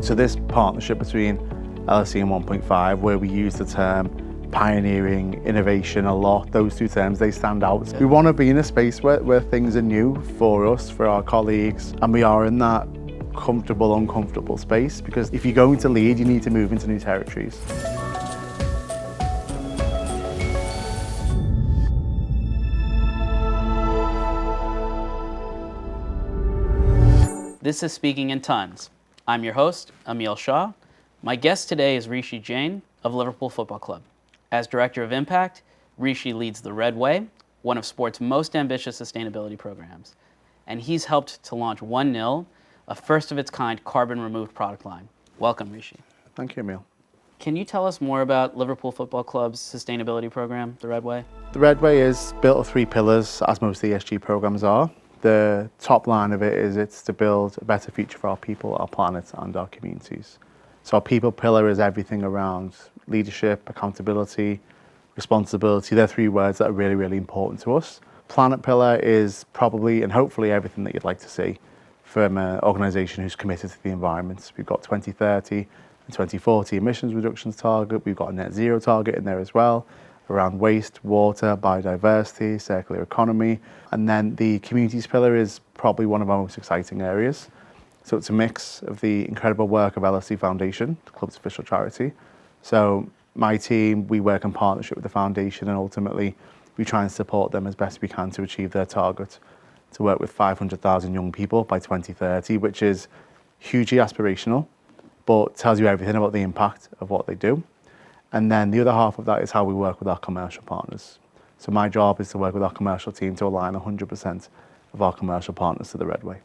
So this partnership between LFC and 1.5, where we use the term pioneering, innovation a lot, those two terms, they stand out. We want to be in a space where things are new for us, for our colleagues, and we are in that comfortable, uncomfortable space, because if you're going to lead, you need to move into new territories. This is Speaking in Tons. I'm your host, Emil Shah. My guest today is Rishi Jain of Liverpool Football Club. As Director of Impact, Rishi leads the Red Way, one of sport's most ambitious sustainability programs. And he's helped to launch 1nil, a first-of-its-kind carbon-removed product line. Welcome, Rishi. Thank you, Emil. Can you tell us more about Liverpool Football Club's sustainability program, the Red Way? The Red Way is built of 3 pillars, as most ESG programs are. The top line of it is it's to build a better future for our people, our planet, and our communities. So our people pillar is everything around leadership, accountability, responsibility. They're 3 words that are really, really important to us. Planet pillar is probably and hopefully everything that you'd like to see from an organisation who's committed to the environment. We've got 2030 and 2040 emissions reductions target. We've got a net zero target in there as well, around waste, water, biodiversity, circular economy. And then the communities pillar is probably one of our most exciting areas. So it's a mix of the incredible work of LFC Foundation, the club's official charity. So my team, we work in partnership with the foundation, and ultimately we try and support them as best we can to achieve their target, to work with 500,000 young people by 2030, which is hugely aspirational, but tells you everything about the impact of what they do. And then the other half of that is how we work with our commercial partners. So my job is to work with our commercial team to align 100% of our commercial partners to the Red Way.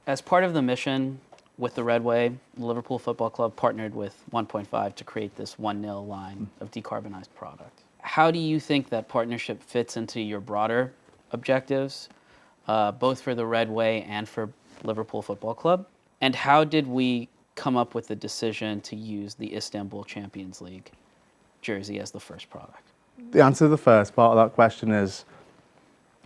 As part of the mission with the Red Way, Liverpool Football Club partnered with 1.5 to create this 1nil line of decarbonized product. How do you think that partnership fits into your broader objectives, both for the Red Way and for Liverpool Football Club? And how did we come up with the decision to use the Istanbul Champions League jersey as the first product? The answer to the first part of that question is,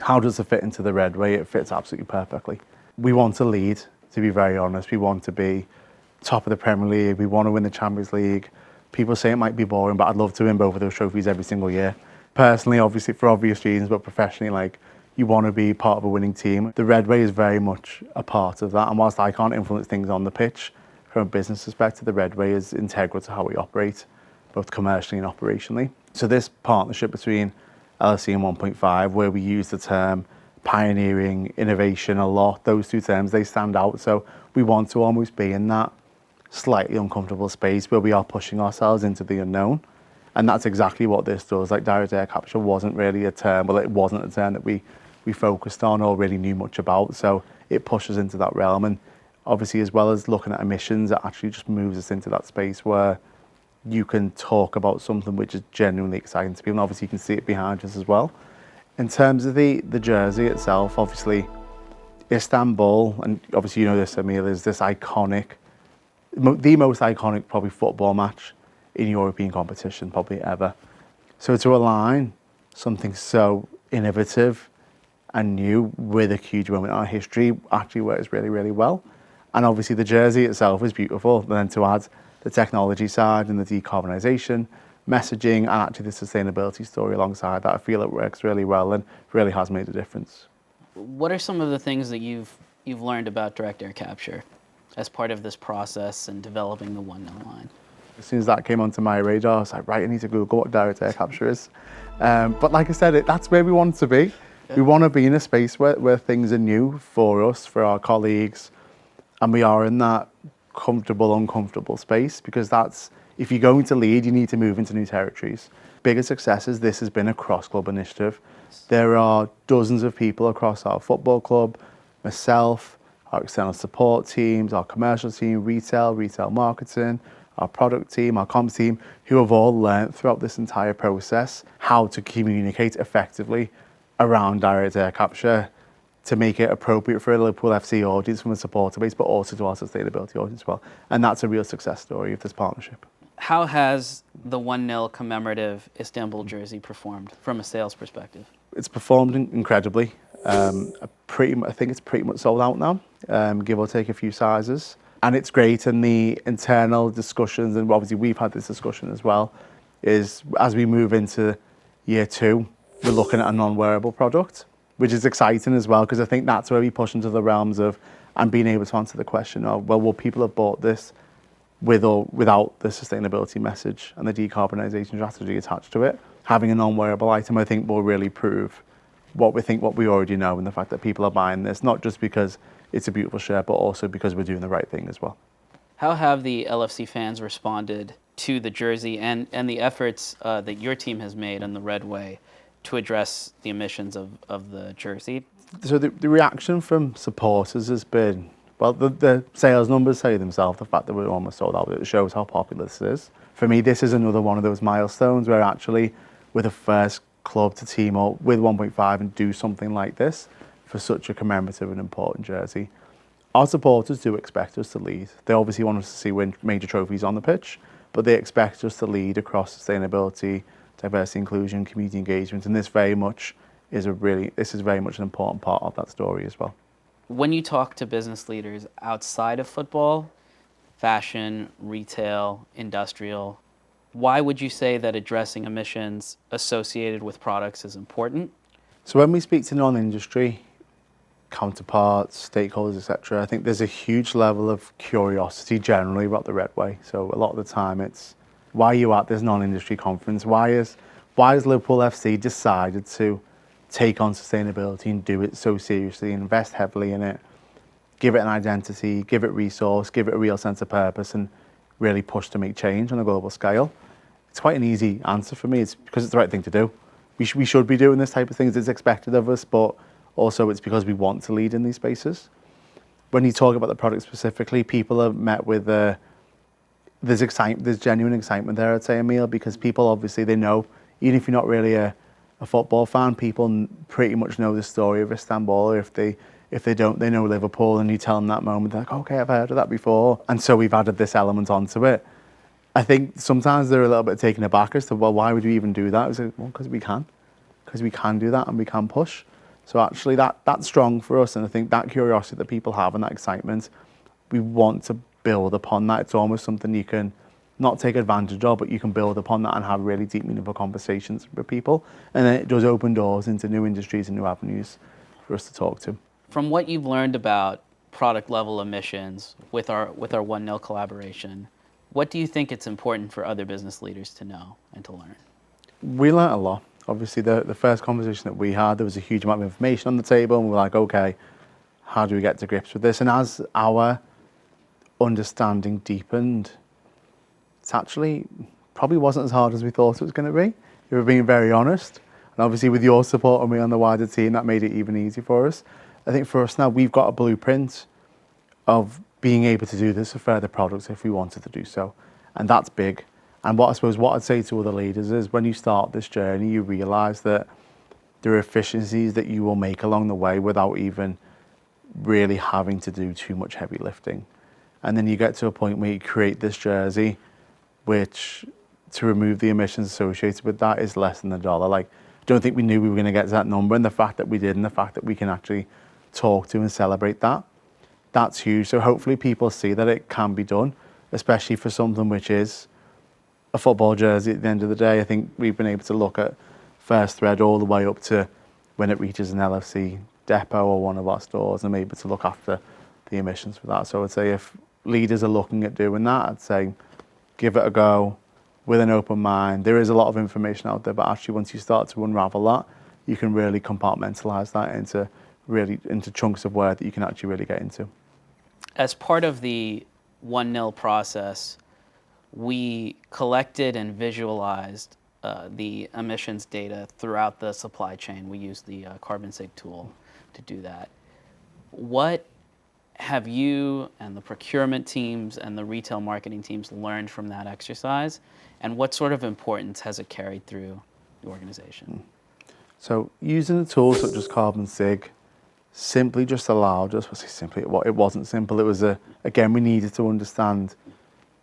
how does it fit into the Red Way? It fits absolutely perfectly. We want to lead, to be very honest. We want to be top of the Premier League. We want to win the Champions League. People say it might be boring, but I'd love to win both of those trophies every single year. Personally, obviously, for obvious reasons, but professionally, you want to be part of a winning team. The Red Way is very much a part of that. And whilst I can't influence things on the pitch, from a business perspective, the Red Way is integral to how we operate, both commercially and operationally. So this partnership between LFC and 1.5, where we use the term pioneering, innovation a lot, those 2 terms, they stand out. So we want to almost be in that slightly uncomfortable space where we are pushing ourselves into the unknown. And that's exactly what this does. Direct air capture wasn't really a term, well, it wasn't a term that we focused on or really knew much about. So it pushes into that realm. And obviously, as well as looking at emissions, it actually just moves us into that space where you can talk about something which is genuinely exciting to people. And obviously, you can see it behind us as well. In terms of the jersey itself, obviously, Istanbul, and obviously you know this, Emil, is this iconic, the most iconic probably football match in European competition, probably ever. So to align something so innovative and new with a huge moment in our history actually works really, really well. And obviously the jersey itself is beautiful. And then to add the technology side and the decarbonisation, messaging, and actually the sustainability story alongside that, I feel it works really well and really has made a difference. What are some of the things that you've learned about direct air capture as part of this process and developing the 1nil line? As soon as that came onto my radar, I was like, right, I need to Google what direct air capture is. But like I said, that's where we want to be. Yeah. We want to be in a space where things are new for us, for our colleagues, and we are in that comfortable, uncomfortable space, because that's, if you're going to lead, you need to move into new territories. Bigger successes, this has been a cross-club initiative. There are dozens of people across our football club, myself, our external support teams, our commercial team, retail marketing, our product team, our comms team, who have all learned throughout this entire process how to communicate effectively around direct air capture to make it appropriate for a Liverpool FC audience from a supporter base, but also to our sustainability audience as well. And that's a real success story of this partnership. How has the 1nil commemorative Istanbul jersey performed from a sales perspective? It's performed incredibly. I think it's pretty much sold out now, give or take a few sizes. And it's great, and the internal discussions, and obviously we've had this discussion as well, is as we move into year 2, we're looking at a non-wearable product, which is exciting as well, because I think that's where we push into the realms of, and being able to answer the question of, well, will people have bought this with or without the sustainability message and the decarbonisation strategy attached to it? Having a non-wearable item, I think, will really prove what we already know, and the fact that people are buying this, not just because it's a beautiful shirt, but also because we're doing the right thing as well. How have the LFC fans responded to the jersey and the efforts that your team has made on the Red Way to address the emissions of the jersey? So the reaction from supporters has been, well, the sales numbers say themselves, the fact that we're almost sold out, it shows how popular this is. For me, this is another one of those milestones where actually we're the first club to team up with 1.5 and do something like this for such a commemorative and important jersey. Our supporters do expect us to lead. They obviously want us to see win major trophies on the pitch, but they expect us to lead across sustainability, diversity, inclusion, community engagement, and this is very much an important part of that story as well. When you talk to business leaders outside of football, fashion, retail, industrial, why would you say that addressing emissions associated with products is important? So when we speak to non-industry counterparts, stakeholders, etc., I think there's a huge level of curiosity generally about the Red Way. So a lot of the time it's, why are you at this non-industry conference? Why has Liverpool FC decided to take on sustainability and do it so seriously, invest heavily in it, give it an identity, give it resource, give it a real sense of purpose, and really push to make change on a global scale? It's quite an easy answer for me. It's because it's the right thing to do. We should be doing this type of things. It's expected of us, but also it's because we want to lead in these spaces. When you talk about the product specifically, people are met with there's genuine excitement there, I'd say, Emil, because people obviously, they know, even if you're not really a football fan, people pretty much know the story of Istanbul, or if they don't, they know Liverpool, and you tell them that moment, they're like, okay, I've heard of that before. And so we've added this element onto it. I think sometimes they're a little bit taken aback as to, well, why would we even do that? It's like, well, because we can do that and we can push. So actually that's strong for us, and I think that curiosity that people have and that excitement, we want to build upon that. It's almost something you can not take advantage of, but you can build upon that and have really deep, meaningful conversations with people. And then it does open doors into new industries and new avenues for us to talk to. From what you've learned about product level emissions with our 1-0 collaboration, what do you think it's important for other business leaders to know and to learn? We learnt a lot. Obviously, the first conversation that we had, there was a huge amount of information on the table, and we were like, okay, how do we get to grips with this? And as our understanding deepened, it's actually probably wasn't as hard as we thought it was going to be. We were being very honest. And obviously, with your support and me on the wider team, that made it even easier for us. I think for us now, we've got a blueprint of being able to do this for further products if we wanted to do so. And that's big. And what I'd say to other leaders is, when you start this journey, you realise that there are efficiencies that you will make along the way without even really having to do too much heavy lifting. And then you get to a point where you create this jersey, which, to remove the emissions associated with that, is less than $1. Like, I don't think we knew we were going to get to that number, and the fact that we did, and the fact that we can actually talk to and celebrate that, that's huge. So hopefully people see that it can be done, especially for something which is a football jersey at the end of the day. I think we've been able to look at first thread all the way up to when it reaches an LFC depot or one of our stores, and able to look after the emissions for that. So I'd say if leaders are looking at doing that, I'd say give it a go with an open mind. There is a lot of information out there, but actually once you start to unravel that, you can really compartmentalise that into chunks of work that you can actually really get into. As part of the 1-0 process, we collected and visualized the emissions data throughout the supply chain. We used the Carbon Sync tool to do that. What have you and the procurement teams and the retail marketing teams learned from that exercise, and what sort of importance has it carried through the organization? So using the tools such as Carbon Sig simply just allowed us, it wasn't simple, it was again, we needed to understand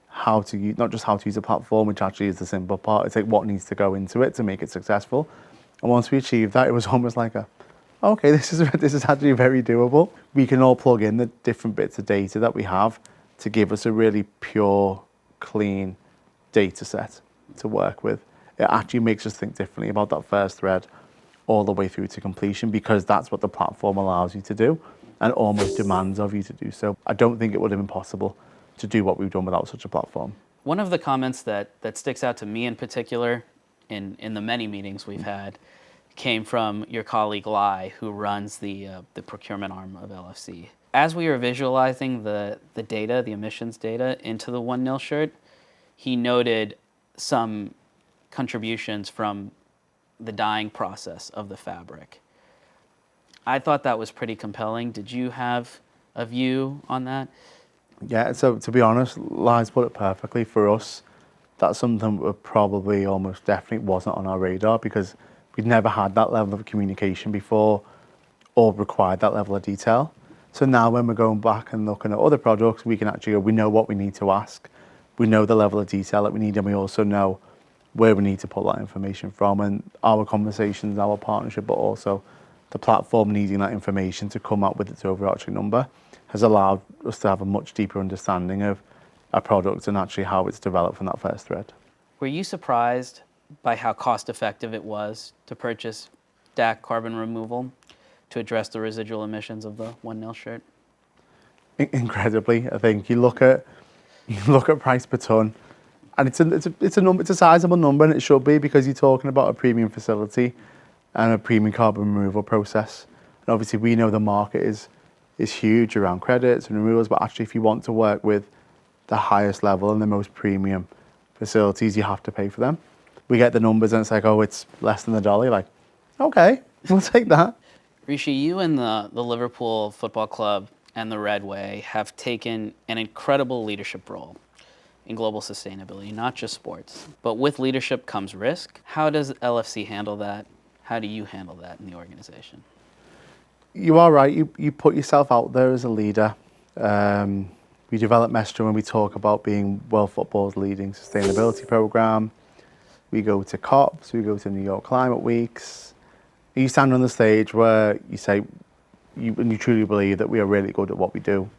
how to use, not just how to use a platform, which actually is the simple part, it's like what needs to go into it to make it successful. And once we achieved that, it was almost like okay, this is actually very doable. We can all plug in the different bits of data that we have to give us a really pure, clean data set to work with. It actually makes us think differently about that first thread all the way through to completion, because that's what the platform allows you to do and almost demands of you to do so. I don't think it would have been possible to do what we've done without such a platform. One of the comments that sticks out to me in particular in the many meetings we've had came from your colleague Lai, who runs the procurement arm of LFC. As we were visualizing the data, the emissions data into the 1-0 shirt, he noted some contributions from the dyeing process of the fabric. I thought that was pretty compelling. Did you have a view on that? Yeah, so to be honest, Lai's put it perfectly. For us, that's something that probably almost definitely wasn't on our radar, because we'd never had that level of communication before or required that level of detail. So now when we're going back and looking at other products, we can actually go, we know what we need to ask, we know the level of detail that we need, and we also know where we need to pull that information from. And our conversations, our partnership, but also the platform needing that information to come up with its overarching number has allowed us to have a much deeper understanding of our product and actually how it's developed from that first thread. Were you surprised by how cost effective it was to purchase DAC carbon removal to address the residual emissions of the 1-0 shirt? Incredibly, I think you look at price per ton, and it's a sizable number, and it should be, because you're talking about a premium facility and a premium carbon removal process. And obviously, we know the market is huge around credits and removals, but actually, if you want to work with the highest level and the most premium facilities, you have to pay for them. We get the numbers, and it's like, oh, it's less than $1. You're like, okay, we'll take that. Rishi, you and the Liverpool Football Club and the Red Way have taken an incredible leadership role in global sustainability, not just sports. But with leadership comes risk. How does LFC handle that? How do you handle that in the organization? You are right. You put yourself out there as a leader. We develop messaging when we talk about being World Football's leading sustainability program. We go to COPs, we go to New York Climate Weeks. You stand on the stage where you say, and you truly believe that we are really good at what we do.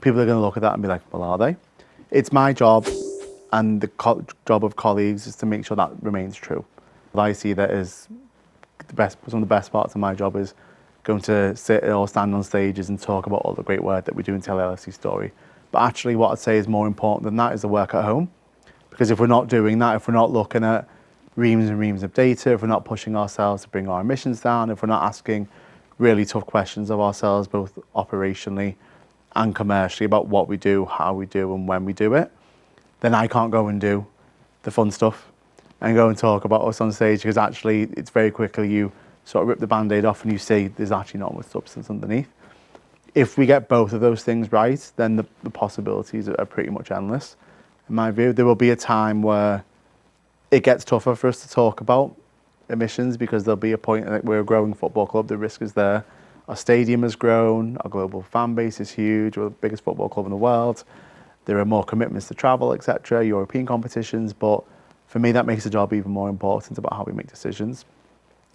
People are going to look at that and be like, well, are they? It's my job, and the job of colleagues is to make sure that remains true. I see that as some of the best parts of my job is going to sit or stand on stages and talk about all the great work that we do and tell LFC story. But actually what I'd say is more important than that is the work at home. Because if we're not doing that, if we're not looking at reams and reams of data, if we're not pushing ourselves to bring our emissions down, if we're not asking really tough questions of ourselves, both operationally and commercially, about what we do, how we do, and when we do it, then I can't go and do the fun stuff and go and talk about us on stage, because actually it's very quickly you sort of rip the Band-Aid off and you see there's actually not much substance underneath. If we get both of those things right, then the possibilities are pretty much endless. In my view, there will be a time where it gets tougher for us to talk about emissions, because there'll be a point that we're a growing football club, the risk is there. Our stadium has grown, our global fan base is huge, we're the biggest football club in the world. There are more commitments to travel, etc., European competitions, but for me that makes the job even more important about how we make decisions.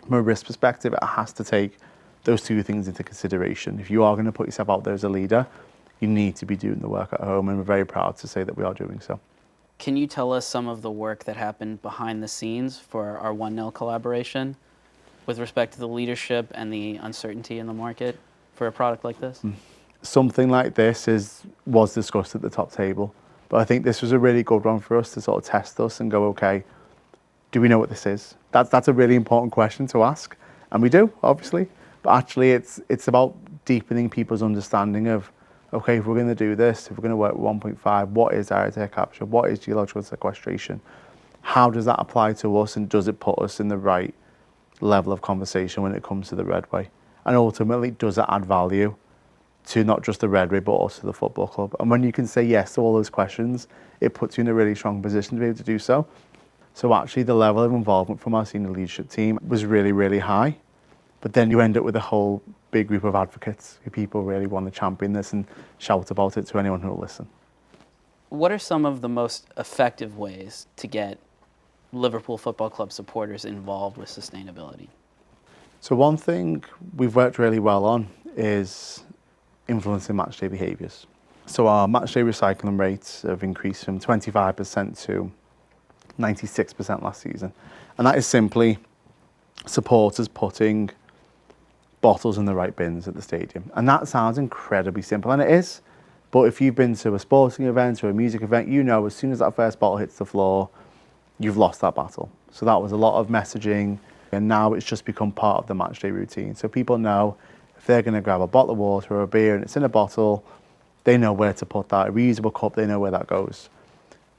From a risk perspective, it has to take those two things into consideration. If you are going to put yourself out there as a leader, you need to be doing the work at home, and we're very proud to say that we are doing so. Can you tell us some of the work that happened behind the scenes for our 1-0 collaboration with respect to the leadership and the uncertainty in the market for a product like this? Something like this was discussed at the top table, but I think this was a really good one for us to sort of test us and go, okay, do we know what this is? That's a really important question to ask, and we do, obviously. But actually, it's about deepening people's understanding of, okay, if we're going to do this, if we're going to work with 1.5, what is direct air capture? What is geological sequestration? How does that apply to us, and does it put us in the right level of conversation when it comes to the Red Way? And ultimately, does it add value to not just the Red Way, but also the football club? And when you can say yes to all those questions, it puts you in a really strong position to be able to do so. So actually, the level of involvement from our senior leadership team was really, really high. But then you end up with a whole big group of advocates who people really want to champion this and shout about it to anyone who will listen. What are some of the most effective ways to get Liverpool Football Club supporters involved with sustainability? So one thing we've worked really well on is influencing matchday behaviours. So our matchday recycling rates have increased from 25% to 96% last season. And that is simply supporters putting bottles in the right bins at the stadium. And that sounds incredibly simple, and it is. But if you've been to a sporting event or a music event, you know as soon as that first bottle hits the floor, you've lost that battle. So that was a lot of messaging, and now it's just become part of the matchday routine. So people know if they're going to grab a bottle of water or a beer and it's in a bottle, they know where to put that. A reusable cup, they know where that goes.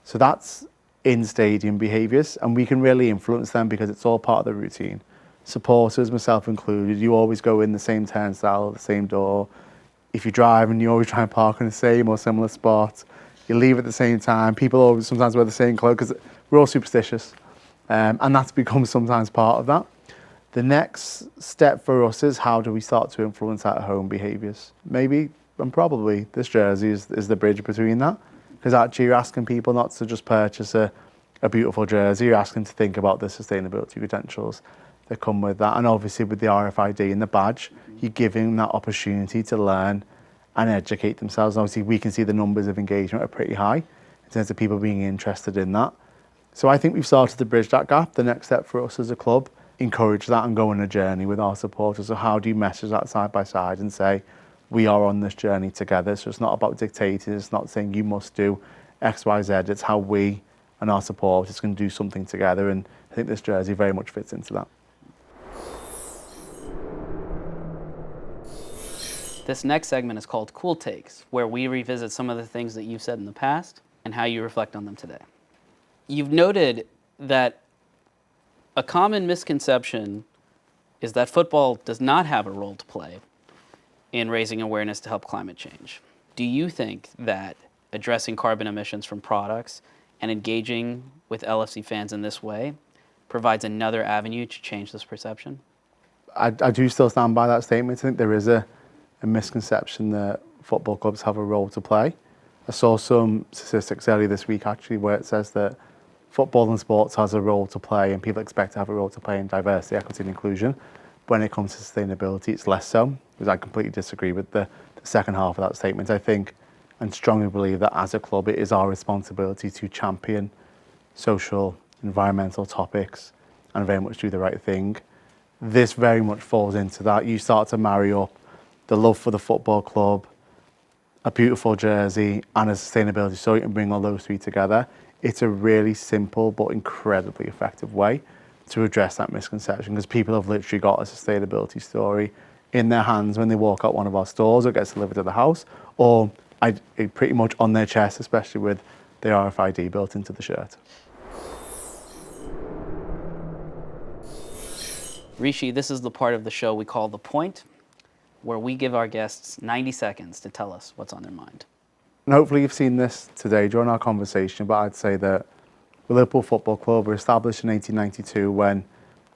So that's in-stadium behaviours, and we can really influence them because it's all part of the routine. Supporters, myself included, you always go in the same turnstile, the same door. If you drive and you always try and park in the same or similar spot, you leave at the same time. People always sometimes wear the same clothes because we're all superstitious. And that's become sometimes part of that. The next step for us is how do we start to influence at-home behaviours? Maybe and probably this jersey is the bridge between that. Because actually you're asking people not to just purchase a beautiful jersey, you're asking to think about the sustainability credentials that come with that. And obviously with the RFID and the badge, you're giving them that opportunity to learn and educate themselves. And obviously we can see the numbers of engagement are pretty high in terms of people being interested in that. So I think we've started to bridge that gap. The next step for us as a club, encourage that and go on a journey with our supporters. So how do you message that side by side and say, we are on this journey together. So it's not about dictating, it's not saying you must do X, Y, Z. It's how we and our supporters can do something together. And I think this jersey very much fits into that. This next segment is called Cool Takes, where we revisit some of the things that you've said in the past and how you reflect on them today. You've noted that a common misconception is that football does not have a role to play in raising awareness to help climate change. Do you think that addressing carbon emissions from products and engaging with LFC fans in this way provides another avenue to change this perception? I do still stand by that statement. I think there is a misconception that football clubs have a role to play. I saw some statistics earlier this week actually where it says that football and sports has a role to play and people expect to have a role to play in diversity, equity and inclusion. When it comes to sustainability, it's less so, because I completely disagree with the second half of that statement. I think and strongly believe that as a club, it is our responsibility to champion social, environmental topics and very much do the right thing. This very much falls into that. You start to marry up the love for the football club, a beautiful jersey and a sustainability story and bring all those three together. It's a really simple but incredibly effective way to address that misconception because people have literally got a sustainability story in their hands when they walk out one of our stores or gets delivered to the house, or pretty much on their chest, especially with the RFID built into the shirt. Rishi, this is the part of the show we call The Point, where we give our guests 90 seconds to tell us what's on their mind. And hopefully you've seen this today during our conversation, but I'd say that the Liverpool Football Club were established in 1892 when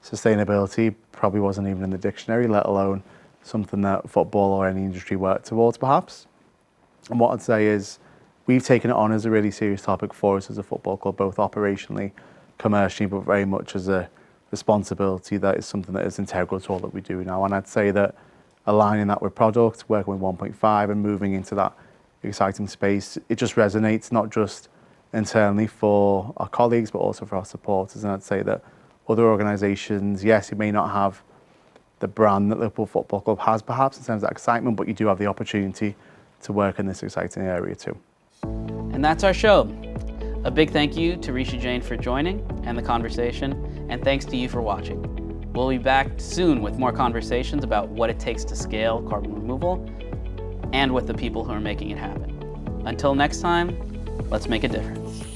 sustainability probably wasn't even in the dictionary, let alone something that football or any industry worked towards perhaps. And what I'd say is we've taken it on as a really serious topic for us as a football club, both operationally, commercially, but very much as a responsibility that is something that is integral to all that we do now. And I'd say that aligning that with product, working with 1.5 and moving into that exciting space, it just resonates not just internally for our colleagues, but also for our supporters. And I'd say that other organisations, yes, you may not have the brand that Liverpool Football Club has perhaps in terms of that excitement, but you do have the opportunity to work in this exciting area too. And that's our show. A big thank you to Rishi Jain for joining and the conversation, and thanks to you for watching. We'll be back soon with more conversations about what it takes to scale carbon removal and with the people who are making it happen. Until next time, let's make a difference.